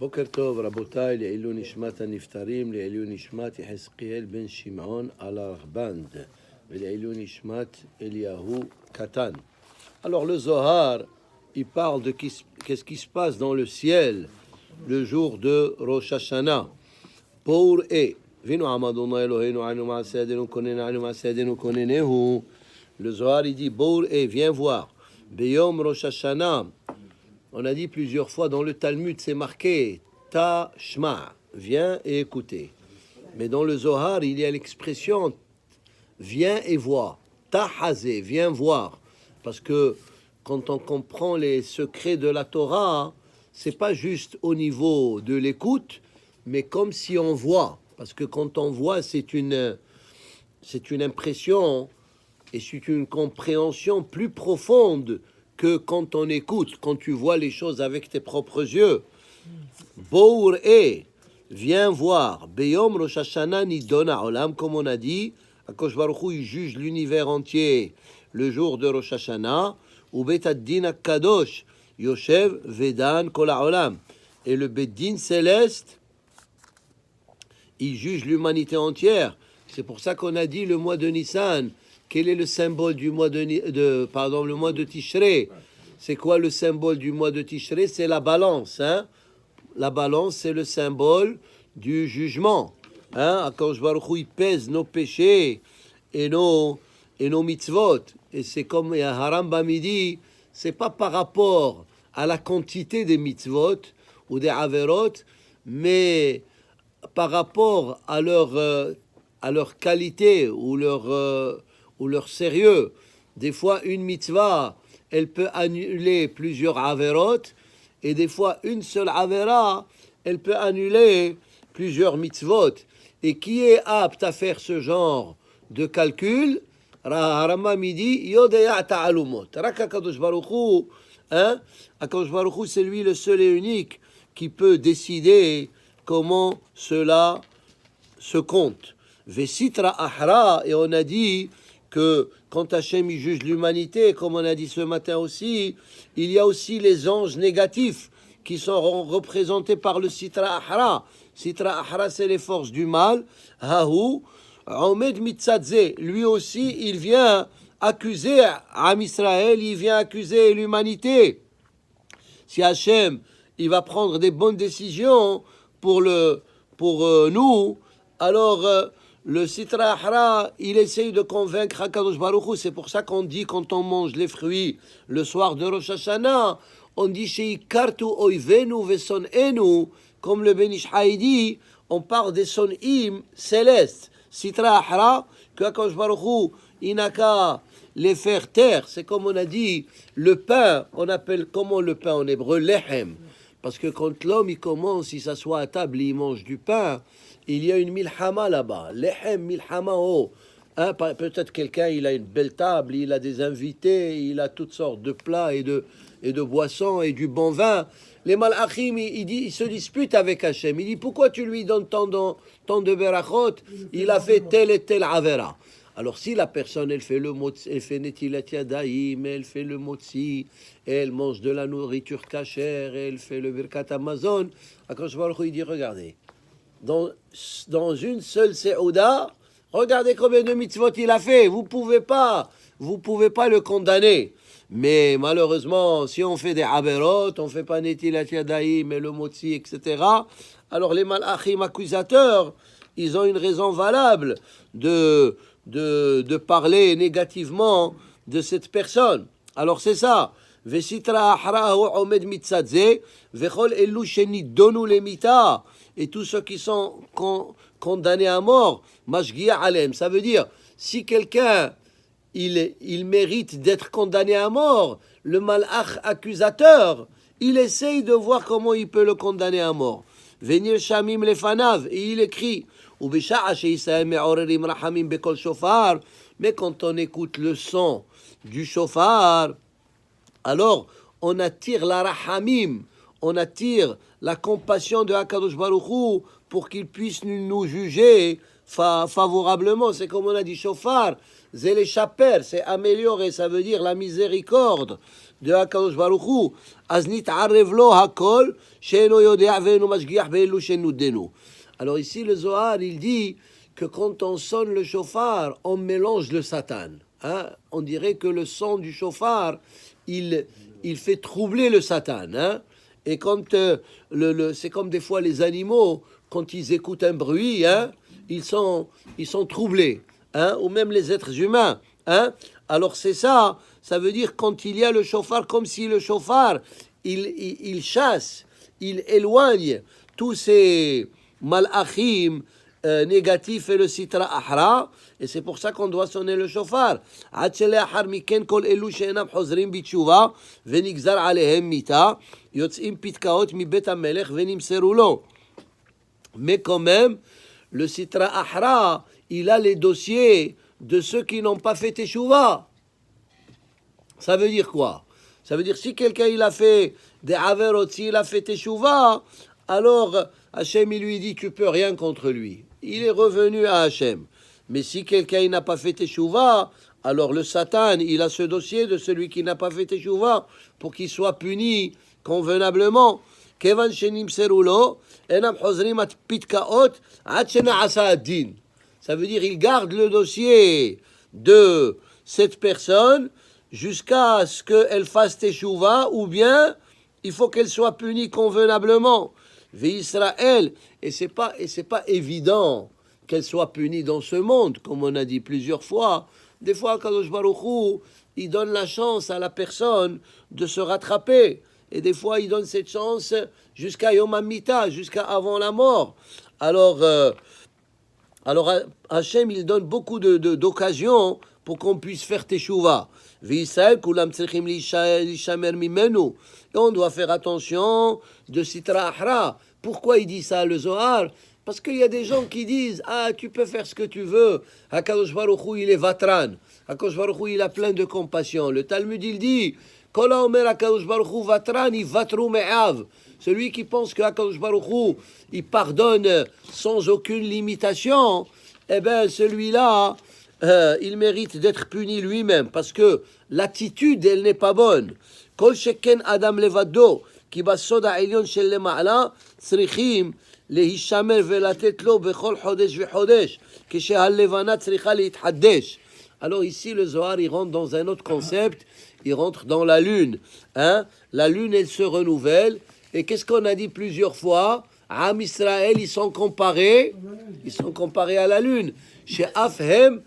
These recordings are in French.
בוקר טוב, רבותיי, לעילוי נשמת הנפטרים, לעילוי נשמת יחזקאל בן שמעון על הרבנד, ולעילוי נשמת אליהו קטן. Alors le Zohar, il parle de qu'est-ce qui se passe dans le ciel le jour de Rosh Hashanah. Pour et vinu amadona Eloheinu anu ma'asedenu konena anu ma'asedenu konenehu. Le Zohar il dit Bour et viens voir. Beyom Rosh Hashanah. On a dit plusieurs fois dans le Talmud, c'est marqué Ta Shma, viens et écoutez. Mais dans le Zohar, il y a l'expression viens et vois. Ta Hazé, viens voir. Parce que quand on comprend les secrets de la Torah, c'est pas juste au niveau de l'écoute, mais comme si on voit. Parce que quand on voit, c'est une impression et c'est une compréhension plus profonde que quand on écoute, quand tu vois les choses avec tes propres yeux. Bour et viens voir. Beyom Rosh Hashanah nidona olam, comme on a dit, Akadosh Baruch Hu il juge l'univers entier le jour de Rosh Hashanah. Ou Bet Ad-Din HaKadosh Yoshev Vedan Kol HaOlam. Et le Beddin céleste, il juge l'humanité entière. C'est pour ça qu'on a dit le mois de Nissan. Quel est le symbole du mois le mois de Tishré? C'est quoi le symbole du mois de Tishré? C'est la balance, hein? La balance, c'est le symbole du jugement, hein? Akadosh Baruch Hu, il pèse nos péchés et nos mitzvot. Et c'est comme Harambam dit, c'est pas par rapport à la quantité des mitzvot ou des averot, mais par rapport à leur qualité ou leur sérieux. Des fois, une mitzvah, elle peut annuler plusieurs averot, et des fois, une seule avera, elle peut annuler plusieurs mitzvot. Et qui est apte à faire ce genre de calcul? Rambam dit, Yodeya ta'alumot. Rak HaKadosh Baruch Hu, hein? HaKadosh Baruch Hu, c'est lui le seul et unique qui peut décider comment cela se compte. Vesitra ahra, et on a dit que quand Hachem il juge l'humanité, comme on a dit ce matin aussi, il y a aussi les anges négatifs qui sont représentés par le Sitra Ahra. Sitra Ahra, c'est les forces du mal. Hahu, Omed Mitzadze, lui aussi, il vient accuser Am Israël, il vient accuser l'humanité. Si Hachem, il va prendre des bonnes décisions pour nous, alors le Sitra Ahra, il essaye de convaincre HaKadosh Baruch Hu. C'est pour ça qu'on dit quand on mange les fruits le soir de Rosh Hashanah, on dit Sheikartu oivenu vesonenu, comme le Ben Ish Chai dit, on parle des sonim célestes. Sitra Ahra, que HaKadosh Baruch Hu, il n'a qu'à les faire taire. C'est comme on a dit, le pain, on appelle comment le pain en hébreu? Lehem. Parce que quand l'homme il commence, il s'assoit à table, il mange du pain, il y a une milhama là-bas. Lehem milhama oh. Hein, peut-être quelqu'un, il a une belle table, il a des invités, il a toutes sortes de plats et de boissons et du bon vin. Les malachim, il se disputent avec Hachem. Il dit, pourquoi tu lui donnes tant de berachot? Il a fait tel et tel avera. Alors si la personne, elle fait le motzi, elle fait netilat yadayim, elle fait le motzi, elle mange de la nourriture cachère, elle fait le birkat Amazon, Akadosh Baruch Hu, il dit, regardez, dans une seule seouda, regardez combien de mitzvot il a fait, vous pouvez pas le condamner. Mais malheureusement, si on fait des aberot, on fait pas netilat yadayim et le motzi, etc., alors les malachim accusateurs, ils ont une raison valable de parler négativement de cette personne. Alors c'est ça. Vesitra ahra hu omed mitzadze vechol elu shenidonu lemita, et tous ceux qui sont condamnés à mort, mashgia alem. Ça veut dire, si quelqu'un il mérite d'être condamné à mort, le malach accusateur, il essaye de voir comment il peut le condamner à mort. Venir shamim lefanav, et il écrit. Mais quand on écoute le son du shofar, alors on attire la rahamim, on attire la compassion de HaKadosh Baruch Hu pour qu'il puisse nous juger favorablement. C'est comme on a dit shofar, c'est les chaper, c'est améliorer, ça veut dire la miséricorde. de HaKadosh Baruch Hu, אז נתערב לו הכל, שאינו יודע ואינו משגיח באלו שנודנו. Alors ici, le Zohar, il dit que quand on sonne le shofar, on mélange le Satan. Hein? On dirait que le son du shofar, il fait troubler le Satan. Hein? Et quand c'est comme des fois les animaux, quand ils écoutent un bruit, hein, ils sont troublés. Hein? Ou même les êtres humains. Hein? Alors c'est ça, ça veut dire quand il y a le shofar, comme si le shofar, il chasse, il éloigne tous ces malachim négatifs et le sitra ahra, et c'est pour ça qu'on doit sonner le shofar. עד שלאחר מכן כל אלו שאינם חוזרים בתשובה ונגזר עליהם מיתה, יוצאים פתקאות מבית המלך ונמסרו לו. Mais quand même, le sitra ahra, il a les dossiers de ceux qui n'ont pas fait teshuva. Ça veut dire quoi? Ça veut dire si quelqu'un il a fait des averot, s'il a fait teshuva, alors Hachem il lui dit tu peux rien contre lui. Il est revenu à Hachem. Mais si quelqu'un il n'a pas fait teshuva, alors le Satan il a ce dossier de celui qui n'a pas fait teshuva pour qu'il soit puni convenablement. כיוון שנמסרו לו, אינם חוזרים הפתקאות עד שנעשה הדין. Ça veut dire il garde le dossier de cette personne jusqu'à ce qu'elle fasse teshuva, ou bien il faut qu'elle soit punie convenablement. Israël, et c'est pas évident qu'elle soit punie dans ce monde, comme on a dit plusieurs fois. Des fois, Kadosh Baruch Hu, il donne la chance à la personne de se rattraper. Et des fois, il donne cette chance jusqu'à Yom HaMita, jusqu'à avant la mort. Alors Hachem, il donne beaucoup d'occasions pour qu'on puisse faire teshuva. V'Yisraël, kulam tzrichim lishamer mimenu. Et on doit faire attention de sitra ahra. Pourquoi il dit ça, le Zohar? Parce qu'il y a des gens qui disent tu peux faire ce que tu veux. HaKadosh Baruch Hu, il est vatran. HaKadosh Baruch Hu, il a plein de compassion. Le Talmud, il dit Kola omer HaKadosh Baruch Hu vatran, il vatru me'av. Celui qui pense que HaKadosh Baruch Hu, il pardonne sans aucune limitation, eh bien, celui-là, il mérite d'être puni lui-même, parce que l'attitude, elle n'est pas bonne. Kol sheken adam levado, ki basod ha'elyon shel lema'ala, tzrichim lehishamer velatet lo bechol chodesh vechodesh, כשהלבנה צריכה להתחדש. Alors ici, le Zohar, il rentre dans un autre concept, il rentre dans la lune. Hein? La lune, elle se renouvelle. Et qu'est-ce qu'on a dit plusieurs fois? Am Israël, ils sont comparés à la lune. Chez Afhem,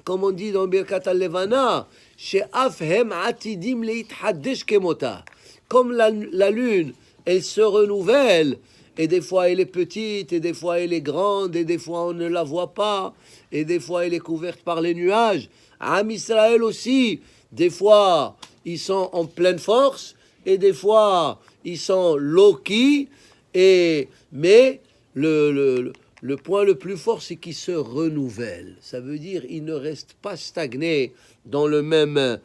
comme on dit dans Birkat al-Levana, chez Afhem atidim leithadesh kemota. Comme la lune, elle se renouvelle, et des fois elle est petite, et des fois elle est grande, et des fois on ne la voit pas, et des fois elle est couverte par les nuages. Am Israël aussi, des fois ils sont en pleine force, et des fois ils sont low-key, mais le point le plus fort, c'est qu'ils se renouvellent. Ça veut dire ils ne restent pas stagnés dans le même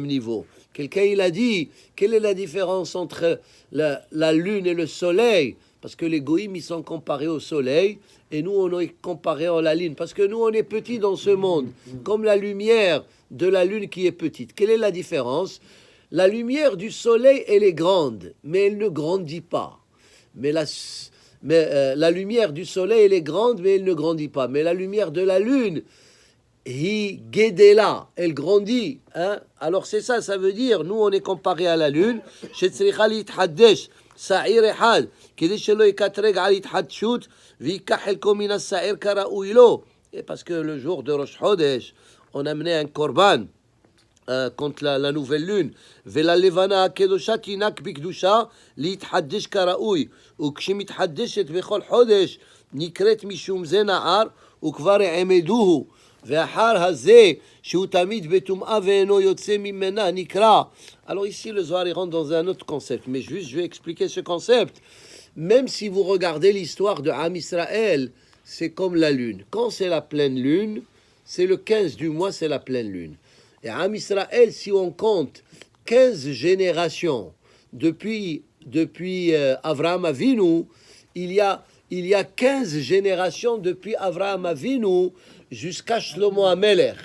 niveau. Quelqu'un il a dit, quelle est la différence entre la lune et le soleil? Parce que les goïms, ils sont comparés au soleil, et nous, on est comparés à la lune. Parce que nous, on est petits dans ce monde, comme la lumière de la lune qui est petite. Quelle est la différence? La lumière du soleil, elle est grande, mais elle ne grandit pas. Mais la lumière du soleil, elle est grande, mais elle ne grandit pas. Mais la lumière de la lune, hi gedela, elle grandit. Hein? Alors c'est ça, ça veut dire, nous on est comparé à la lune. שצריכה להתחדש שעיר אחד, כדי שלא יקטרג על התחדשות ויקח חלקו מן השעיר כראוי לו. Et parce que le jour de Rosh Chodesh, on amenait un korban contre la nouvelle lune. וללבנה הקדושה תינק בקדושה להתחדש כראוי. וכשמתחדשת בכל חודש נקראת משום זה נער וכבר העמדוהו. והחר הזה שהוא תמיד בטומאה ואינו יוצא ממנה נקרא. Alors ici le Zohar rentre dans un autre concept, mais juste je vais expliquer ce concept. Même si vous regardez l'histoire de Am Israël, c'est comme la lune. Quand c'est la pleine lune, c'est le 15 du mois, c'est la pleine lune. Et Am Israël, si on compte 15 générations depuis Avraham Avinu, il y a 15 générations depuis Avraham Avinu jusqu'à Shlomo HaMelech.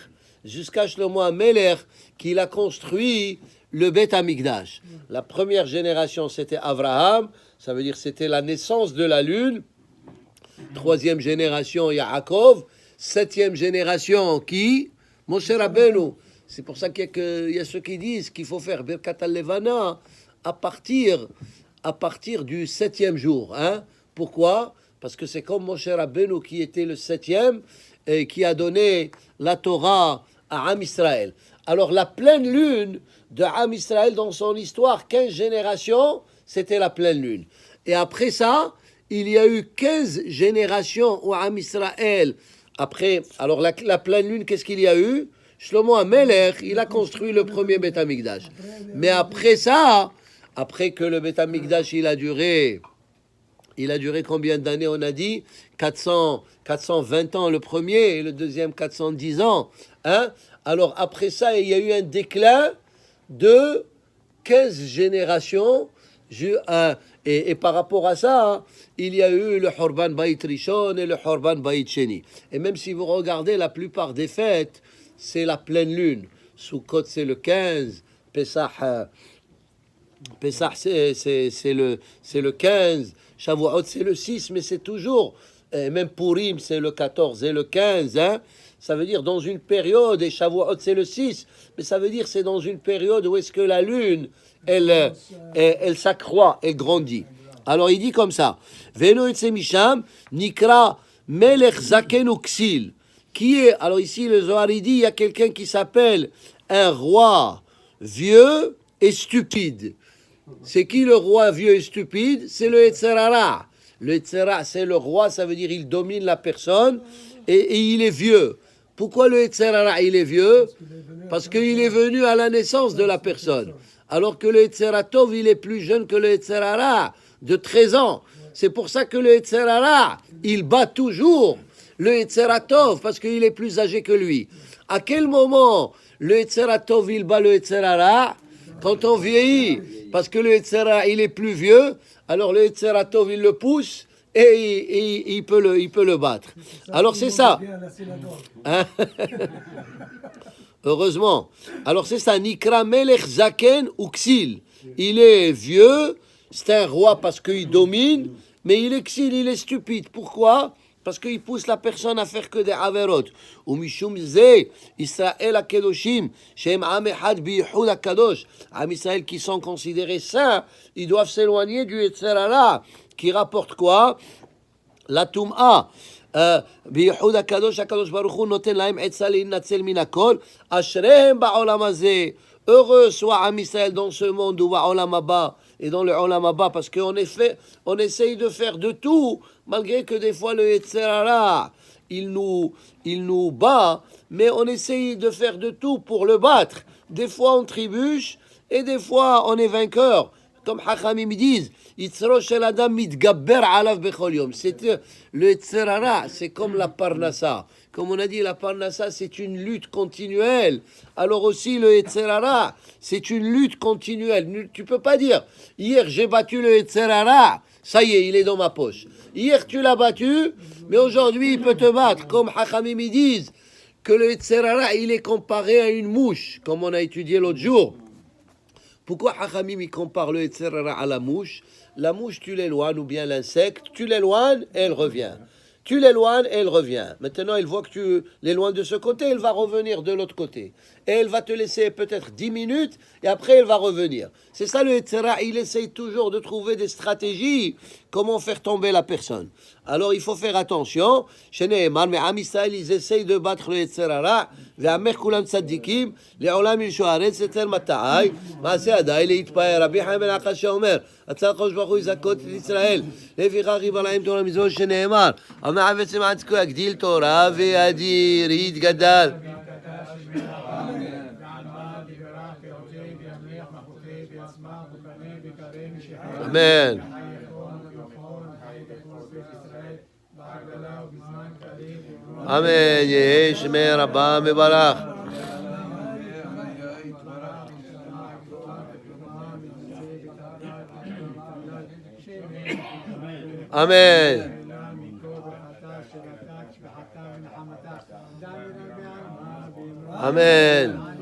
jusqu'à Shlomo HaMelech, qu'il a construit le Beth Amikdash. La première génération, c'était Abraham, ça veut dire c'était la naissance de la lune. Troisième génération, Yaakov. Septième génération, qui? Moshe Rabbeinu. C'est pour ça qu'il y a ceux qui disent qu'il faut faire Birkat al-Levana à partir du septième jour. Hein? Pourquoi? Parce que c'est comme Moshe Rabbeinu qui était le septième et qui a donné la Torah à Am Israël. Alors la pleine lune de Am Israël dans son histoire, 15 générations, c'était la pleine lune. Et après ça, il y a eu 15 générations où Am Israël, après, alors la pleine lune, qu'est-ce qu'il y a eu? Shlomo HaMelech, il a construit le premier Beth Amikdash. Mais après ça, après que le Beth Amikdash, il a duré combien d'années, on a dit 420 ans le premier et le deuxième 410 ans. Hein? Alors après ça, il y a eu un déclin de 15 générations. Et par rapport à ça, hein, il y a eu le Horban Bayit Rishon et le Horban Bayit Sheni. Et même si vous regardez la plupart des fêtes, c'est la pleine lune. Sukkot, c'est le 15. Pesach, c'est le 15. Shavuot, c'est le 6, mais c'est toujours. Et même Purim, c'est le 14 et le 15. Hein. Ça veut dire dans une période, et Shavuot, c'est le 6, mais ça veut dire c'est dans une période où est-ce que la lune, elle s'accroît et grandit. Alors il dit comme ça, Veno Yetze Misham, Nikra Melech Zaken Uksil, qui est, alors ici le Zohar il dit, il y a quelqu'un qui s'appelle un roi vieux et stupide. C'est qui le roi vieux et stupide? C'est le Yetzer Hara. Le Yetzer Hara, c'est le roi, ça veut dire il domine la personne et il est vieux. Pourquoi le Yetzer Hara il est vieux? Parce qu'il est venu à la naissance de la personne. Alors que le Yetzer Tov, il est plus jeune que le Yetzer Hara, de 13 ans. C'est pour ça que le Yetzer Hara, il bat toujours le Yetzer Tov, parce qu'il est plus âgé que lui. À quel moment le Yetzer Tov, il bat le Yetzer Hara? Quand on vieillit, parce que le Yetzer Hara, il est plus vieux, alors le Yetzer Tov, il le pousse, et il peut le battre. Alors c'est ça. Hein? Heureusement. Alors c'est ça, Nikra Melech Zaken Uksil. Il est vieux, c'est un roi parce qu'il domine, mais il est Ksil, il est stupide. Pourquoi? Parce qu'il pousse la personne à faire que des averot. Ou Mishum Ze, Israël Akedoshim, Shem Am Echad Biyuhud Akadosh. Am Israël qui sont considérés saints, ils doivent s'éloigner du Yetzer Hara, qui rapporte quoi? La Tum'a. בייחוד הקדוש ברוך הוא נותן להם עצה להינצל מן הכל אשריהם בעולם הזה. Heureux soit Am Israël dans ce monde ou בעולם הבא et dans le עולם הבא, parce qu'en effet on essaye de faire de tout malgré que des fois le Yetzer Hara il nous bat, mais on essaye de faire de tout pour le battre. Des fois on trébuche et des fois on est vainqueur, comme Hachamim disent. Yitzro shel adam mitgabber alav bechol yom. C'est le Yetzer Hara, c'est comme la parnassa. Comme on a dit, la parnassa, c'est une lutte continuelle. Alors aussi, le Yetzer Hara, c'est une lutte continuelle. Tu peux pas dire, hier j'ai battu le Yetzer Hara, ça y est, il est dans ma poche. Hier tu l'as battu, mais aujourd'hui il peut te battre. Comme Hachamim disent que le Yetzer Hara, il est comparé à une mouche, comme on a étudié l'autre jour. Pourquoi Hachamim il compare le Yetzer Hara à la mouche? La mouche, tu l'éloignes, ou bien l'insecte, tu l'éloignes et elle revient. Tu l'éloignes et elle revient. Maintenant, elle voit que tu l'éloignes de ce côté, elle va revenir de l'autre côté. Et elle va te laisser peut-être 10 minutes et après elle va revenir. C'est ça le Yetzer Hara, il essaye toujours de trouver des stratégies, comment faire tomber la personne. Alors il faut faire attention. Chez Nehemar, mais Am Israël, ils essayent de battre le Yetzer Hara. Ve'amech kulam tzadikim, le'olam yilshu haaretz eter mata'ai, ma'aseh yadai le'itpaer. Rabbi Chaim ben Akash omer, הצעת חוש ברוך הוא יזכות את ישראל לפיכך ריבה להם תורה מזו שנאמר המעבד מעצקו יגדיל תורה וידיר יתגדל אמן אמן יהי שמי רבה מברך אמן. Amen.